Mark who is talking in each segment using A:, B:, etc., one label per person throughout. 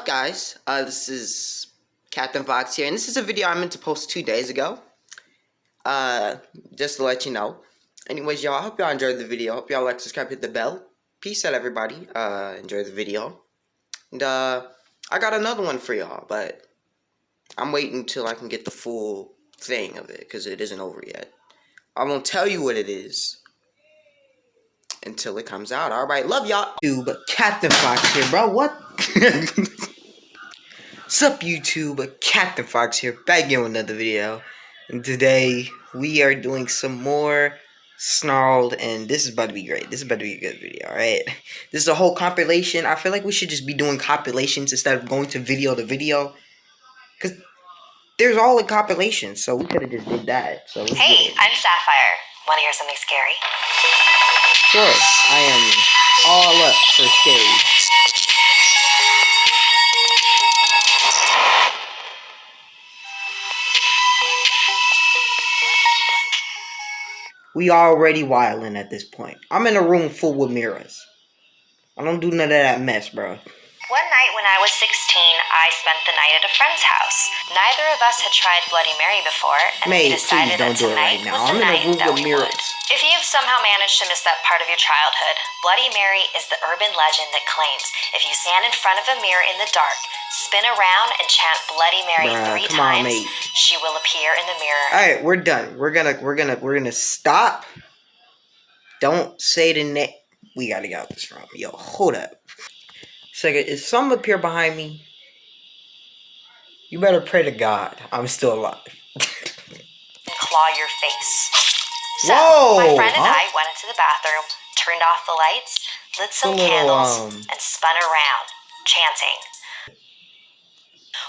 A: up, guys? This is Captain Fox here, and this is a video I meant to post 2 days ago. Just to let you know. Anyways, y'all, I hope y'all enjoyed the video. Hope y'all like, subscribe, hit the bell. Peace out, everybody. Enjoy the video. And, I got another one for y'all, but I'm waiting till I can get the full thing of it, because it isn't over yet. I won't tell you what it is until it comes out. Alright, love y'all. But Captain Fox here, bro. What? What's up, YouTube? Captain Fox here, back again with another video. And today we are doing some more snarled, and this is about to be great. This is about to be a good video, alright? This is a whole compilation. I feel like we should just be doing compilations instead of going to video, because there's all the compilations, so we could have just did that. So
B: hey, I'm Sapphire. Want to hear something scary?
A: Sure, I am all up for scary. We already wildin' at this point. I'm in a room full with mirrors. I don't do none of that mess, bro.
B: One night when I was 16, I spent the night at a friend's house. Neither of us had tried Bloody Mary before, and we decided that tonight was the night that we would. If you've somehow managed to miss that part of your childhood, Bloody Mary is the urban legend that claims if you stand in front of a mirror in the dark, spin around, and chant Bloody Mary 3 times, she will appear in the mirror.
A: Alright, we're done. We're gonna stop. Don't say the name. We gotta get out this room. Yo, hold up. Second, if something appear behind me, you better pray to God I'm still alive.
B: Claw your face. So, my friend and I went into the bathroom, turned off the lights, lit some candles, and spun around, chanting.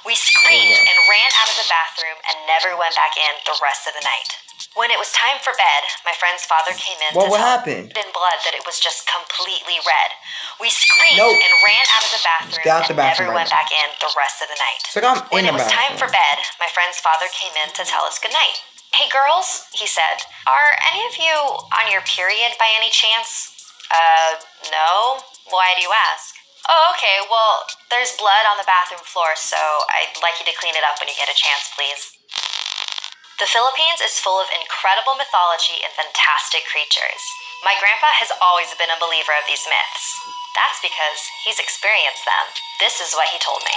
B: We screamed and ran out of the bathroom and never went back in the rest of the night. When it was time for bed, my friend's father came in to tell us in blood that it was just completely red. We screamed and ran out of the bathroom and never went back in the rest of the night. When it was time for bed, my friend's father came in to tell us goodnight. Hey girls, he said, are any of you on your period by any chance? No. Why do you ask? Oh, okay, well, there's blood on the bathroom floor, so I'd like you to clean it up when you get a chance, please. The Philippines is full of incredible mythology and fantastic creatures. My grandpa has always been a believer of these myths. That's because he's experienced them. This is what he told me.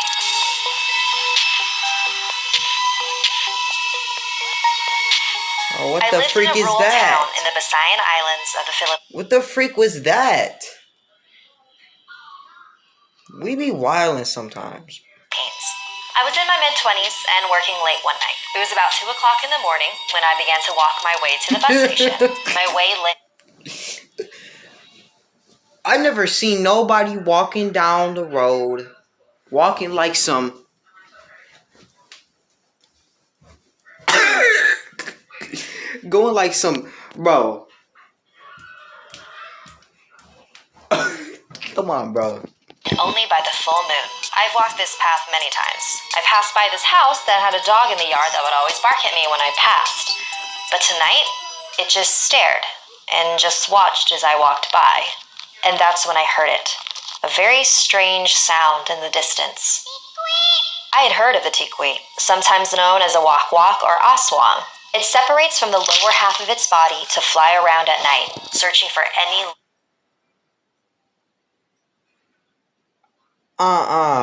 A: Oh, what the freak is that?
B: I lived in a rural town in the Visayan Islands of the Philippines.
A: What the freak was that? We be wildin' sometimes.
B: I was in my mid-20s and working late one night. It was about 2 o'clock in the morning when I began to walk my way to the bus station. My way lit.
A: I never seen nobody walking down the road, walking like some... going like some... Bro. Come on, bro.
B: Only by the full moon. I've walked this path many times. I passed by this house that had a dog in the yard that would always bark at me when I passed. But tonight, it just stared and just watched as I walked by. And that's when I heard it. A very strange sound in the distance. I had heard of the tikwi, sometimes known as a wak-wak or aswang. It separates from the lower half of its body to fly around at night, searching for any...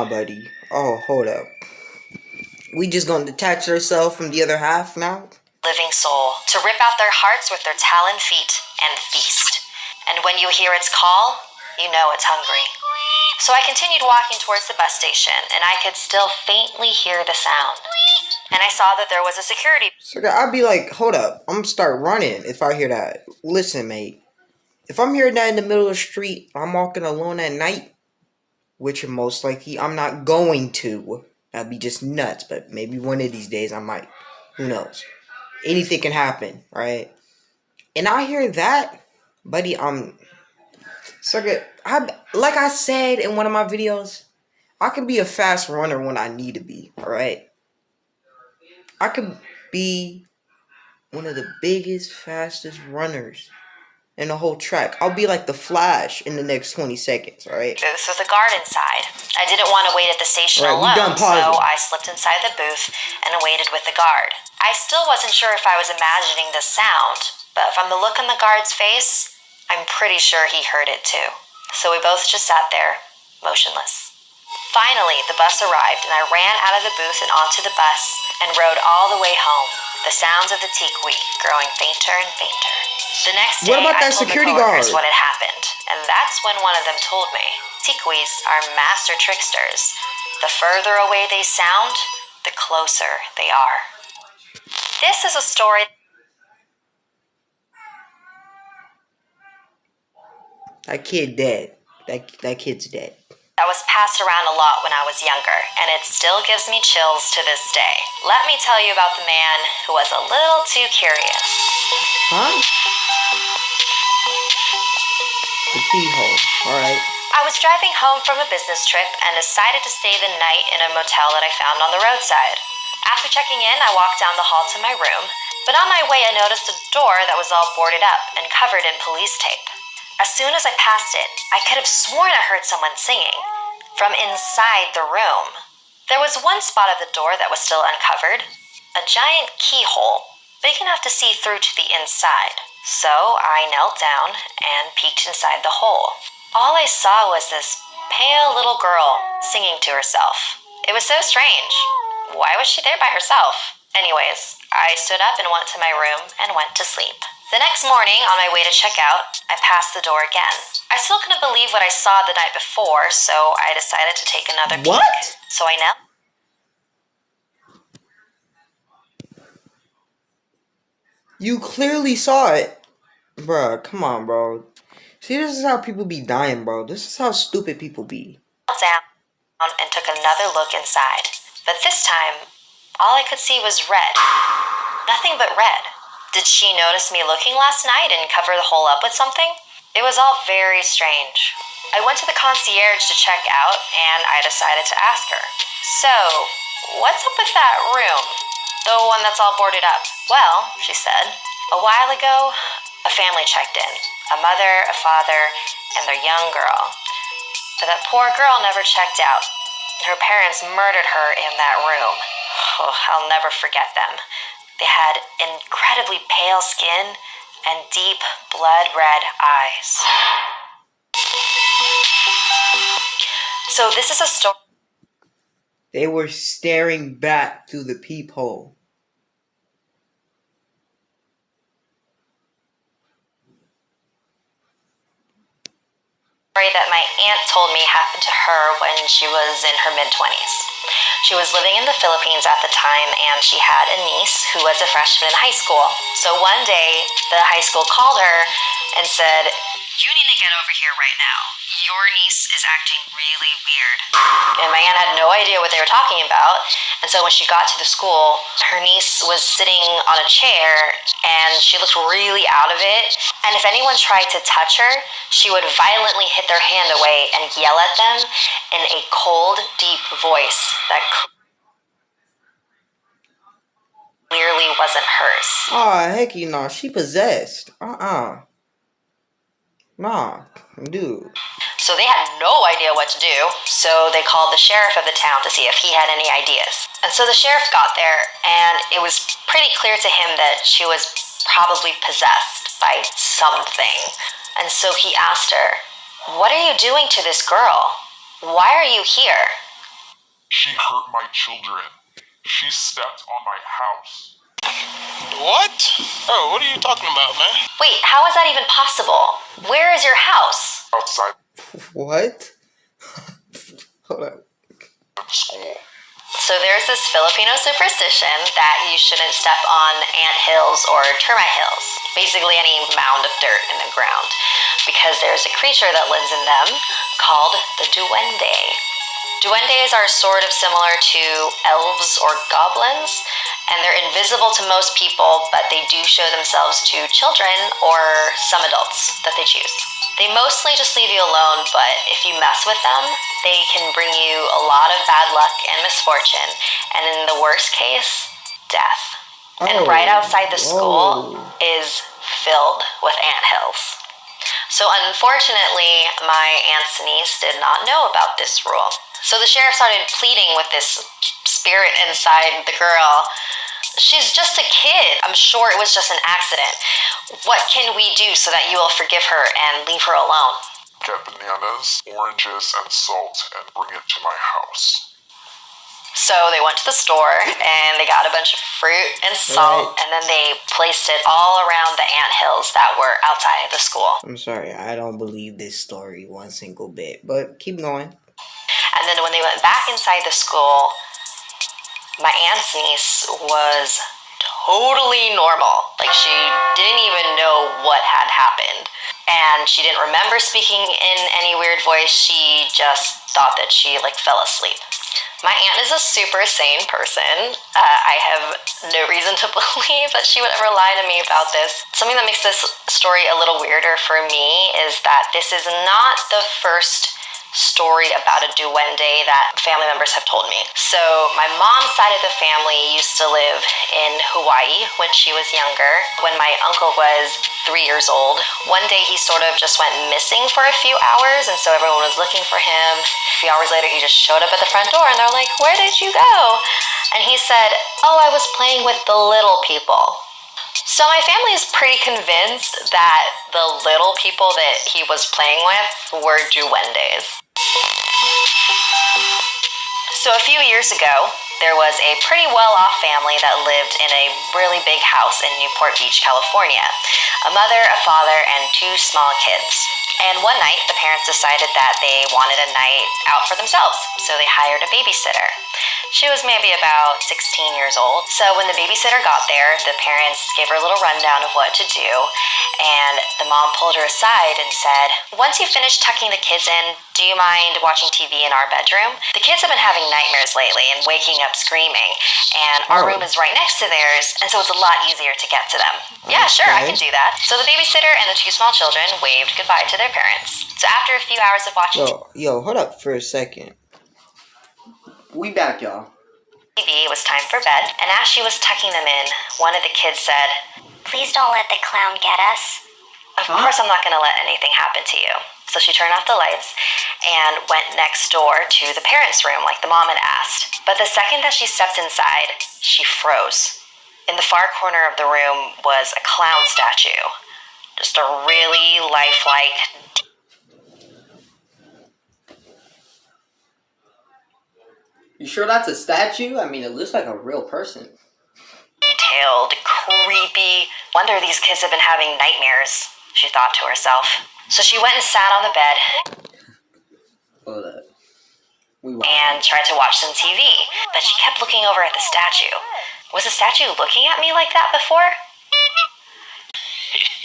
A: buddy. Oh, hold up. We just gonna detach ourselves from the other half now?
B: Living soul, to rip out their hearts with their talon feet and feast. And when you hear its call, you know it's hungry. So I continued walking towards the bus station, and I could still faintly hear the sound. And I saw that there was a security...
A: So I'd be like, hold up, I'm gonna start running if I hear that. Listen, mate. If I'm hearing that in the middle of the street, I'm walking alone at night, which most likely I'm not going to. That'd be just nuts, but maybe one of these days I might. Who knows? Anything can happen, right? And I hear that, buddy, like I said in one of my videos, I can be a fast runner when I need to be, alright? I could be one of the biggest, fastest runners in the whole track. I'll be like the Flash in the next 20 seconds, alright?
B: Booth with a guard inside. I didn't want to wait at the station alone, so I slipped inside the booth and waited with the guard. I still wasn't sure if I was imagining the sound, but from the look on the guard's face, I'm pretty sure he heard it too. So we both just sat there, motionless. Finally, the bus arrived, and I ran out of the booth and onto the bus and rode all the way home, the sounds of the teakwee growing fainter and fainter. The next day, I told my coworkers what had happened, and that's when one of them told me, teakwees are master tricksters. The further away they sound, the closer they are. This is a story
A: that kid dead. That kid's dead.
B: That was passed around a lot when I was younger, and it still gives me chills to this day. Let me tell you about the man who was a little too curious.
A: Huh? The keyhole. Alright.
B: I was driving home from a business trip and decided to stay the night in a motel that I found on the roadside. After checking in, I walked down the hall to my room, but on my way I noticed a door that was all boarded up and covered in police tape. As soon as I passed it, I could have sworn I heard someone singing from inside the room. There was one spot of the door that was still uncovered, a giant keyhole, big enough to see through to the inside. So I knelt down and peeked inside the hole. All I saw was this pale little girl singing to herself. It was so strange. Why was she there by herself? Anyways, I stood up and went to my room and went to sleep. The next morning, on my way to check out, I passed the door again. I still couldn't believe what I saw the night before, so I decided to take another peek.
A: What?
B: So I knelt.
A: You clearly saw it. Bruh, come on, bro. See, this is how people be dying, bro. This is how stupid people be.
B: Down and took another look inside. But this time, all I could see was red. Nothing but red. Did she notice me looking last night and cover the hole up with something? It was all very strange. I went to the concierge to check out, and I decided to ask her. So, what's up with that room? The one that's all boarded up? Well, she said, a while ago, a family checked in. A mother, a father, and their young girl. But that poor girl never checked out. Her parents murdered her in that room. Oh, I'll never forget them. They had incredibly pale skin and deep blood-red eyes. So this is a story.
A: They were staring back through the peephole.
B: That my aunt told me happened to her when she was in her mid-20s. She was living in the Philippines at the time, and she had a niece who was a freshman in high school. So one day, the high school called her and said, "You need to get over here right now. Your niece is acting really weird." And my aunt had no idea what they were talking about. And so when she got to the school, her niece was sitting on a chair and she looked really out of it. And if anyone tried to touch her, she would violently hit their hand away and yell at them in a cold, deep voice that clearly wasn't hers.
A: Aw, hecky no, she possessed. Nah, dude.
B: So they had no idea what to do, so they called the sheriff of the town to see if he had any ideas. And so the sheriff got there, and it was pretty clear to him that she was probably possessed by something. And so he asked her, "What are you doing to this girl? Why are you here?"
C: "She hurt my children. She stepped on my house."
D: What? Oh, what are you talking about, man?
B: Wait, how is that even possible? Where is your house?
C: Outside
A: What? Hold up.
C: the school.
B: So there's this Filipino superstition that you shouldn't step on ant hills or termite hills, basically any mound of dirt in the ground, because there's a creature that lives in them called the duende. Duendes are sort of similar to elves or goblins, and they're invisible to most people, but they do show themselves to children or some adults that they choose. They mostly just leave you alone, but if you mess with them, they can bring you a lot of bad luck and misfortune, and in the worst case, death. And right outside the school is filled with ant hills. So unfortunately, my aunt's niece did not know about this rule. So the sheriff started pleading with this spirit inside the girl. She's just a kid. I'm sure it was just an accident. What can we do so that you will forgive her and leave her alone?
C: Get bananas, oranges, and salt and bring it to my house.
B: So they went to the store and they got a bunch of fruit and salt, and then they placed it all around the anthills that were outside the school.
A: I'm sorry, I don't believe this story one single bit, but keep going.
B: And then when they went back inside the school, my aunt's niece was totally normal. Like, she didn't even know what had happened. And she didn't remember speaking in any weird voice. She just thought that she, fell asleep. My aunt is a super sane person. I have no reason to believe that she would ever lie to me about this. Something that makes this story a little weirder for me is that this is not the first story about a duende that family members have told me. So my mom's side of the family used to live in Hawaii when she was younger. When my uncle was 3 years old, one day he sort of just went missing for a few hours, and so everyone was looking for him. A few hours later, he just showed up at the front door, and they're like, "Where did you go?" And he said, "Oh, I was playing with the little people." So my family is pretty convinced that the little people that he was playing with were duendes. So a few years ago, there was a pretty well-off family that lived in a really big house in Newport Beach, California. A mother, a father, and 2 small kids. And one night, the parents decided that they wanted a night out for themselves, so they hired a babysitter. She was maybe about 16 years old. So when the babysitter got there, the parents gave her a little rundown of what to do, and the mom pulled her aside and said, "Once you've finished tucking the kids in, do you mind watching TV in our bedroom? The kids have been having nightmares lately and waking up screaming, and our room is right next to theirs, and so it's a lot easier to get to them." "Yeah, sure, I can do that." So the babysitter and the 2 small children waved goodbye to their parents. So after a few hours of watching
A: Yo, hold up for a second. We back, y'all.
B: TV, it was time for bed, and as she was tucking them in, one of the kids said, "Please don't let the clown get us." Of course I'm not going to let anything happen to you. So she turned off the lights and went next door to the parents' room like the mom had asked. But the second that she stepped inside, she froze. In the far corner of the room was a clown statue. Just a really lifelike,
A: You sure that's a statue? I mean, it looks like a real person.
B: detailed, creepy. Wonder these kids have been having nightmares, she thought to herself. So she went and sat on the bed
A: Hold up.
B: and tried to watch some TV, but she kept looking over at the statue. Was the statue looking at me like that before?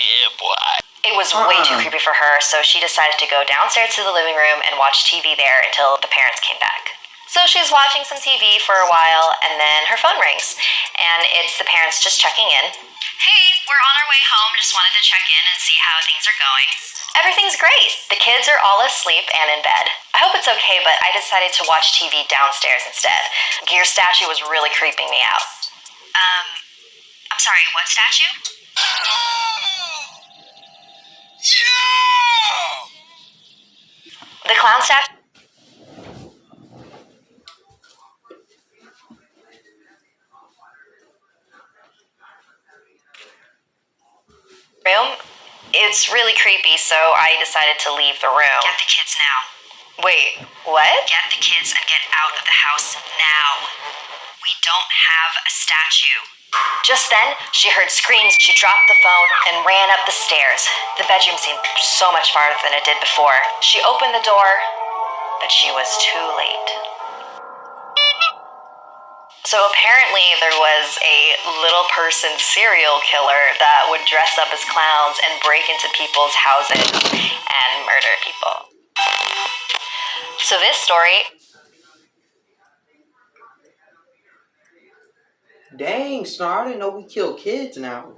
D: Yeah, boy.
B: It was way too creepy for her, so she decided to go downstairs to the living room and watch TV there until the parents came back. So she's watching some TV for a while, and then her phone rings, and it's the parents just checking in. "Hey, we're on our way home. Just wanted to check in and see how things are going." "Everything's great. The kids are all asleep and in bed. I hope it's okay, but I decided to watch TV downstairs instead. Your statue was really creeping me out." I'm sorry, what statue?" "The clown statue?" "Room? It's really creepy, so I decided to leave the room." "Get the kids now." "Wait, what?" "Get the kids and get out of the house now. We don't have a statue." Just then, she heard screams. She dropped the phone and ran up the stairs. The bedroom seemed so much farther than it did before. She opened the door, but she was too late. So apparently there was a little person serial killer that would dress up as clowns and break into people's houses and murder people. So this story...
A: Dang, Snar, I didn't know we kill kids now.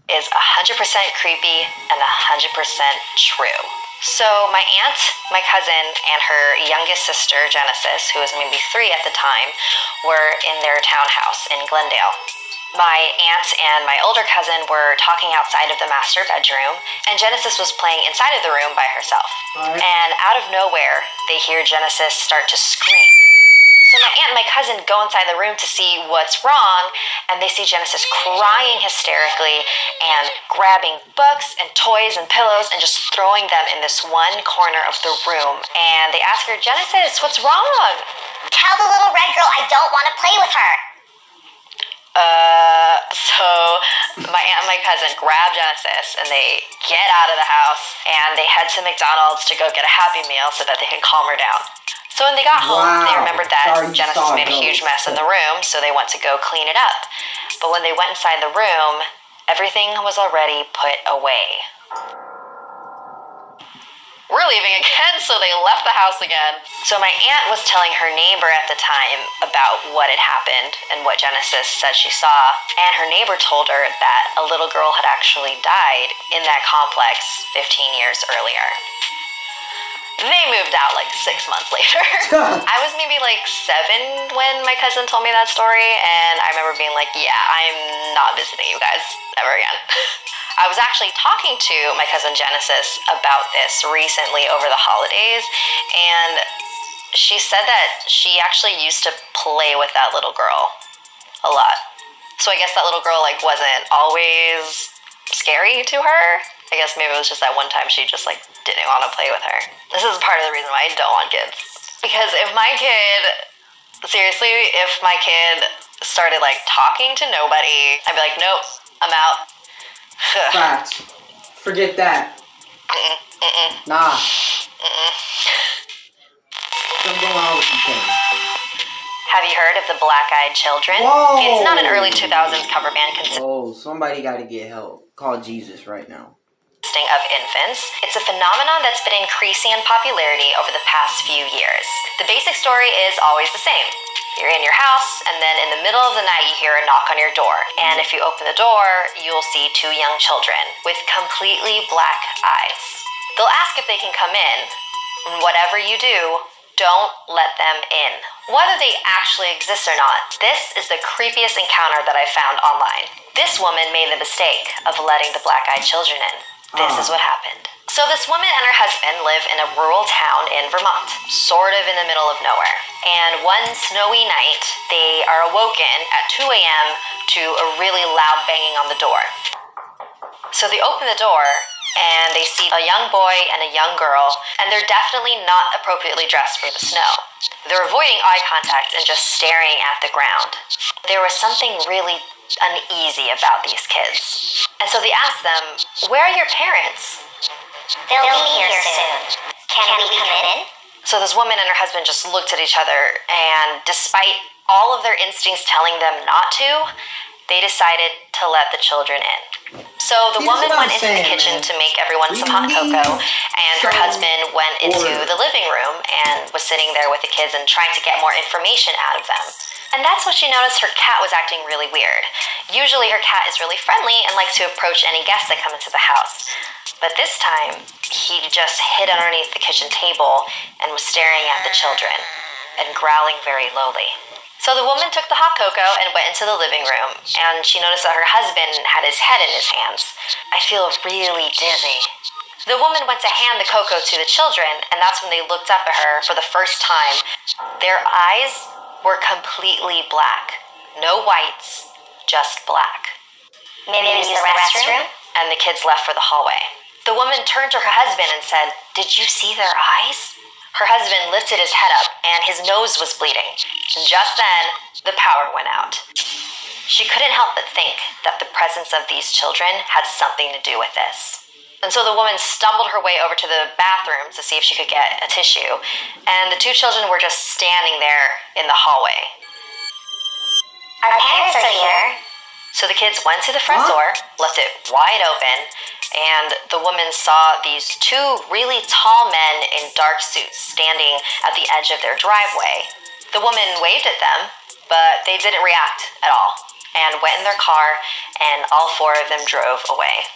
B: ...is 100% creepy and 100% true. So my aunt, my cousin, and her youngest sister, Genesis, who was maybe 3 at the time, were in their townhouse in Glendale. My aunt and my older cousin were talking outside of the master bedroom, and Genesis was playing inside of the room by herself. And out of nowhere, they hear Genesis start to scream. So my aunt and my cousin go inside the room to see what's wrong, and they see Genesis crying hysterically and grabbing books and toys and pillows and just throwing them in this one corner of the room. And they ask her, Genesis, what's wrong?
E: Tell the little red girl I don't want to play with her.
B: So my aunt and my cousin grab Genesis and they get out of the house and they head to McDonald's to go get a Happy Meal so that they can calm her down. So when they got home, they remembered that Genesis made a huge mess in the room, so they went to go clean it up. But when they went inside the room, everything was already put away. We're leaving again, so they left the house again. So my aunt was telling her neighbor at the time about what had happened and what Genesis said she saw, and her neighbor told her that a little girl had actually died in that complex 15 years earlier. They moved out like 6 months later. I was maybe like 7 when my cousin told me that story, and I remember being like, yeah, I'm not visiting you guys ever again. I was actually talking to my cousin Genesis about this recently over the holidays, and she said that she actually used to play with that little girl a lot. So I guess that little girl like wasn't always scary to her. I guess maybe it was just that one time she just like didn't want to play with her. This is part of the reason why I don't want kids. Because if my kid started like talking to nobody, I'd be like, nope, I'm out.
A: Facts. Forget that. Nah. What's going on with you, Ken?
B: Have you heard of the Black-Eyed Children?
A: Whoa.
B: It's not an early 2000s cover band
A: Oh, somebody got to get help. Call Jesus right now.
B: consisting of infants. It's a phenomenon that's been increasing in popularity over the past few years. The basic story is always the same. You're in your house, and then in the middle of the night you hear a knock on your door. And if you open the door, you'll see 2 young children with completely black eyes. They'll ask if they can come in, and whatever you do, don't let them in. Whether they actually exist or not, this is the creepiest encounter that I found online. This woman made the mistake of letting the black-eyed children in. This is what happened. So this woman and her husband live in a rural town in Vermont, sort of in the middle of nowhere. And one snowy night, they are awoken at 2 a.m. to a really loud banging on the door. So they open the door, and they see a young boy and a young girl, and they're definitely not appropriately dressed for the snow. They're avoiding eye contact and just staring at the ground. There was something really uneasy about these kids. And so they asked them, "Where are your parents?"
E: They'll be here soon. Can we come in?
B: So this woman and her husband just looked at each other, and despite all of their instincts telling them not to, they decided to let the children in. So the woman went into the kitchen to make everyone some hot cocoa, and her husband went into the living room and was sitting there with the kids and trying to get more information out of them. And that's when she noticed her cat was acting really weird. Usually her cat is really friendly and likes to approach any guests that come into the house. But this time, he just hid underneath the kitchen table and was staring at the children and growling very lowly. So the woman took the hot cocoa and went into the living room, and she noticed that her husband had his head in his hands. "I feel really dizzy." The woman went to hand the cocoa to the children, and that's when they looked up at her for the first time. Their eyes were completely black. No whites, just black.
E: Maybe use the restroom?
B: And the kids left for the hallway. The woman turned to her husband and said, "Did you see their eyes?" Her husband lifted his head up, and his nose was bleeding. And just then, the power went out. She couldn't help but think that the presence of these children had something to do with this. And so the woman stumbled her way over to the bathroom to see if she could get a tissue, and the 2 children were just standing there in the hallway.
E: Our parents are here.
B: So the kids went to the front door, left it wide open, and the woman saw these 2 really tall men in dark suits standing at the edge of their driveway. The woman waved at them, but they didn't react at all, and went in their car, and all 4 of them drove away.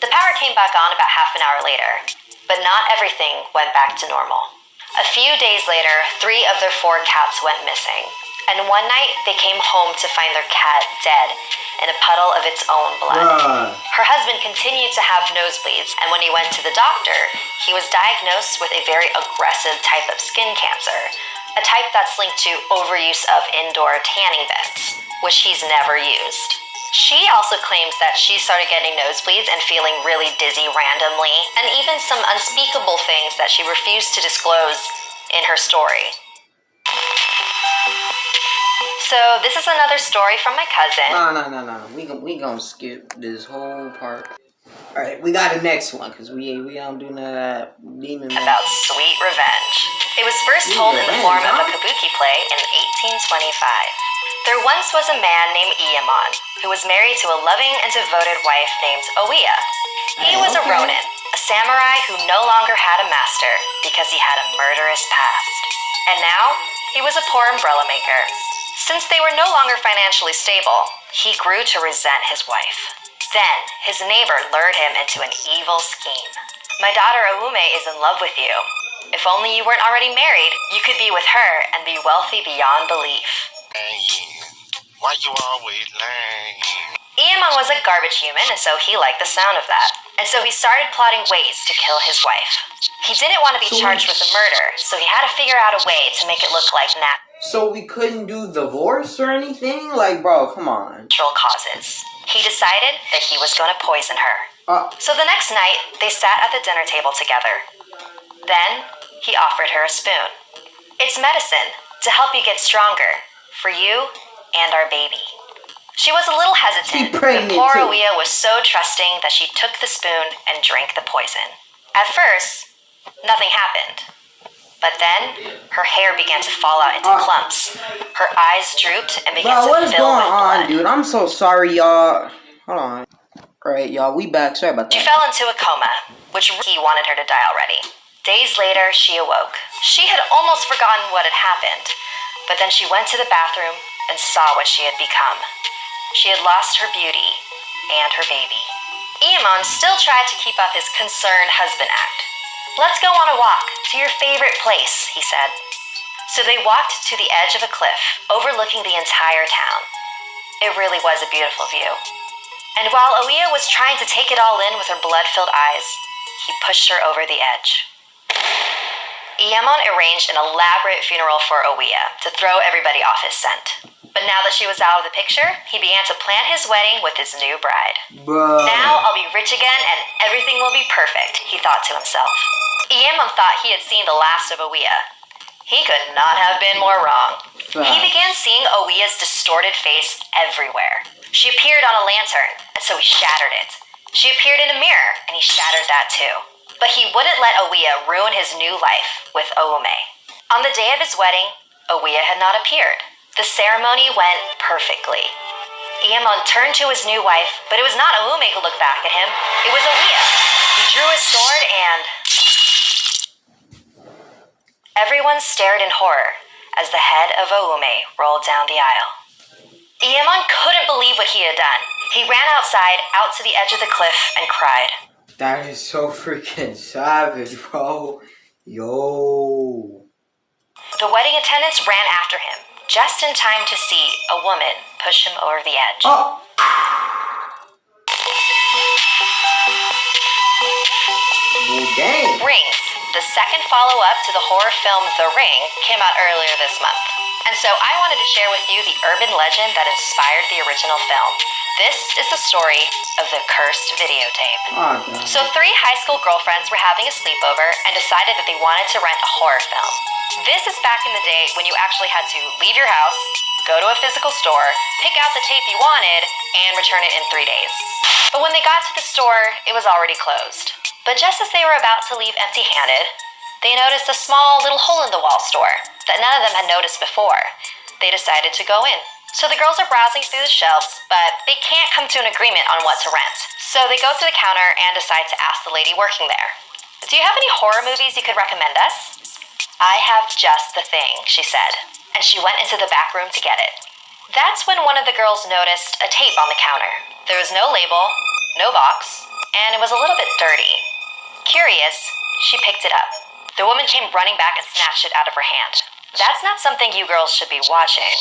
B: The power came back on about half an hour later, but not everything went back to normal. A few days later, 3 of their 4 cats went missing. And one night, they came home to find their cat dead, in a puddle of its own blood.
A: Bruh.
B: Her husband continued to have nosebleeds, and when he went to the doctor, he was diagnosed with a very aggressive type of skin cancer, a type that's linked to overuse of indoor tanning beds, which he's never used. She also claims that she started getting nosebleeds and feeling really dizzy randomly, and even some unspeakable things that she refused to disclose in her story. So this is another story from my cousin.
A: No. We gonna skip this whole part. All right, we got the next one because we don't do none of that demon.
B: About sweet revenge. It was first told in the form of a kabuki play in 1825. There once was a man named Iyamon who was married to a loving and devoted wife named Oiya. He was a ronin, a samurai who no longer had a master because he had a murderous past. And now, he was a poor umbrella maker. Since they were no longer financially stable, he grew to resent his wife. Then, his neighbor lured him into an evil scheme. My daughter Aume is in love with you. If only you weren't already married, you could be with her and be wealthy beyond belief.
D: Why you always lying?
B: Iyamon was a garbage human, and so he liked the sound of that. And so he started plotting ways to kill his wife. He didn't want to be charged with a murder, so he had to figure out a way to make it look like
A: So we couldn't do divorce or anything? Like, bro, come on.
B: natural causes. He decided that he was going to poison her. So the next night, they sat at the dinner table together. Then, he offered her a spoon. It's medicine to help you get stronger, for you and our baby. She was a little hesitant, but poor Oiya was so trusting that she took the spoon and drank the poison. At first, nothing happened. But then, her hair began to fall out into clumps. Her eyes drooped and began to fill with blood.
A: What is going on, dude? I'm so sorry, y'all. Hold on. Alright, y'all, we back. Sorry about that.
B: She fell into a coma, which he wanted her to die already. Days later, she awoke. She had almost forgotten what had happened, but then she went to the bathroom and saw what she had become. She had lost her beauty and her baby. Iyamon still tried to keep up his concerned husband act. Let's go on a walk to your favorite place, he said. So they walked to the edge of a cliff, overlooking the entire town. It really was a beautiful view. And while Oiya was trying to take it all in with her blood-filled eyes, he pushed her over the edge. Iyamon arranged an elaborate funeral for Oiya to throw everybody off his scent. But now that she was out of the picture, he began to plan his wedding with his new bride.
A: Bruh.
B: Now I'll be rich again and everything will be perfect, he thought to himself. Iyamon thought he had seen the last of Oiya. He could not have been more wrong. He began seeing Oiya's distorted face everywhere. She appeared on a lantern, and so he shattered it. She appeared in a mirror, and he shattered that too. But he wouldn't let Oiya ruin his new life with Oume. On the day of his wedding, Oiya had not appeared. The ceremony went perfectly. Iyamon turned to his new wife, but it was not Oume who looked back at him. It was Oiya. He drew his sword and... Everyone stared in horror as the head of Oume rolled down the aisle. Iyamon couldn't believe what he had done. He ran outside, out to the edge of the cliff, and cried.
A: That is so freaking savage, bro. Yo.
B: The wedding attendants ran after him, just in time to see a woman push him over the edge.
A: Oh. Well, dang.
B: Rings, the second follow-up to the horror film The Ring, came out earlier this month. And so I wanted to share with you the urban legend that inspired the original film. This is the story of the cursed videotape.
A: Oh, God.
B: So 3 high school girlfriends were having a sleepover and decided that they wanted to rent a horror film. This is back in the day when you actually had to leave your house, go to a physical store, pick out the tape you wanted, and return it in 3 days. But when they got to the store, it was already closed. But just as they were about to leave empty-handed, they noticed a small little hole-in-the-wall store that none of them had noticed before. They decided to go in. So the girls are browsing through the shelves, but they can't come to an agreement on what to rent. So they go to the counter and decide to ask the lady working there, "Do you have any horror movies you could recommend us?" "I have just the thing," she said, and she went into the back room to get it. That's when one of the girls noticed a tape on the counter. There was no label, no box, and it was a little bit dirty. Curious, she picked it up. The woman came running back and snatched it out of her hand. "That's not something you girls should be watching,"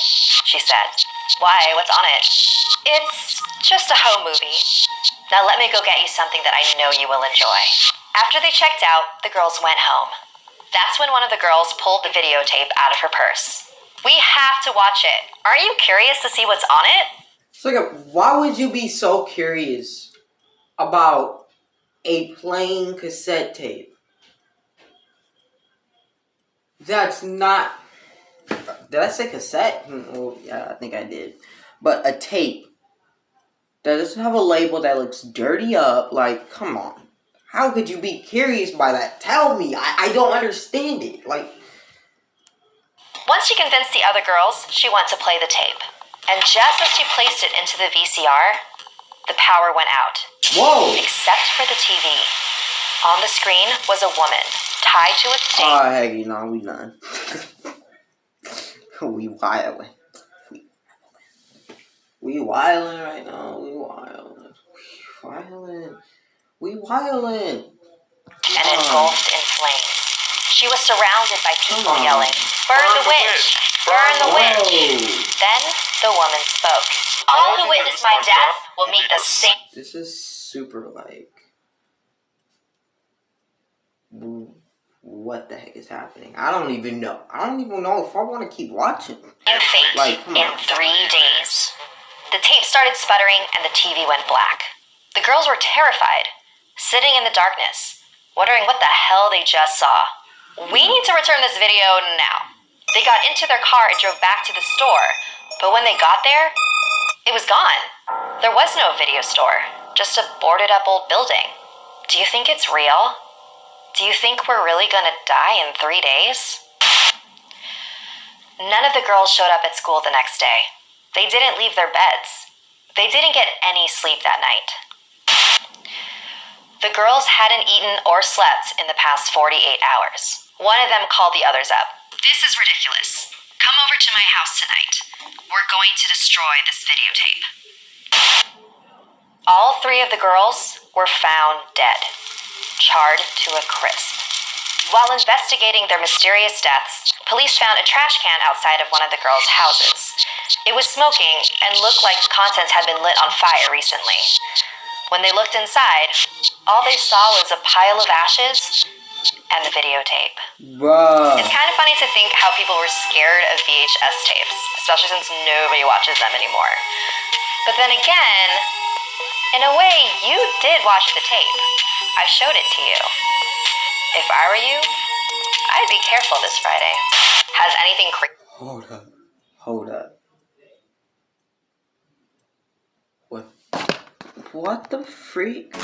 B: she said. Why? What's on it? It's just a home movie. Now let me go get you something that I know you will enjoy. After they checked out, the girls went home. That's when one of the girls pulled the videotape out of her purse. We have to watch it. Aren't you curious to see what's on it?
A: So, why would you be so curious about a plain cassette tape? That's not... Did I say cassette? Oh, yeah, I think I did. But a tape that doesn't have a label, that looks dirty up. Like, come on. How could you be curious by that? Tell me. I don't understand it. Like...
B: Once she convinced the other girls, she went to play the tape. And just as she placed it into the VCR, the power went out.
A: Whoa!
B: Except for the TV. On the screen was a woman, tied to a stake.
A: Oh, heck, you know, we done. We wildin'. We wildin' right now. We wildin'. We wildin'.
B: And engulfed in flames. She was surrounded by people yelling, "Burn the witch! Burn the witch!" Then the woman spoke. "All who witness my death will meet the same..."
A: This is super, like... What the heck is happening? I don't even know. I don't even know if I want to keep watching.
B: In fate,
A: like,
B: in 3 days. The tape started sputtering and the TV went black. The girls were terrified, sitting in the darkness, wondering what the hell they just saw. We need to return this video now. They got into their car and drove back to the store, but when they got there, it was gone. There was no video store, just a boarded up old building. Do you think it's real? Do you think we're really gonna die in 3 days? None of the girls showed up at school the next day. They didn't leave their beds. They didn't get any sleep that night. The girls hadn't eaten or slept in the past 48 hours. One of them called the others up. "This is ridiculous. Come over to my house tonight. We're going to destroy this videotape." All 3 of the girls were found dead, charred to a crisp. While investigating their mysterious deaths, police found a trash can outside of one of the girls' houses. It was smoking and looked like the contents had been lit on fire recently. When they looked inside, all they saw was a pile of ashes and the videotape.
A: Bruh.
B: It's kind of funny to think how people were scared of VHS tapes, especially since nobody watches them anymore. But then again, in a way, you did watch the tape. I showed it to you. If I were you, I'd be careful this Friday. Has anything
A: Hold up. What the freak?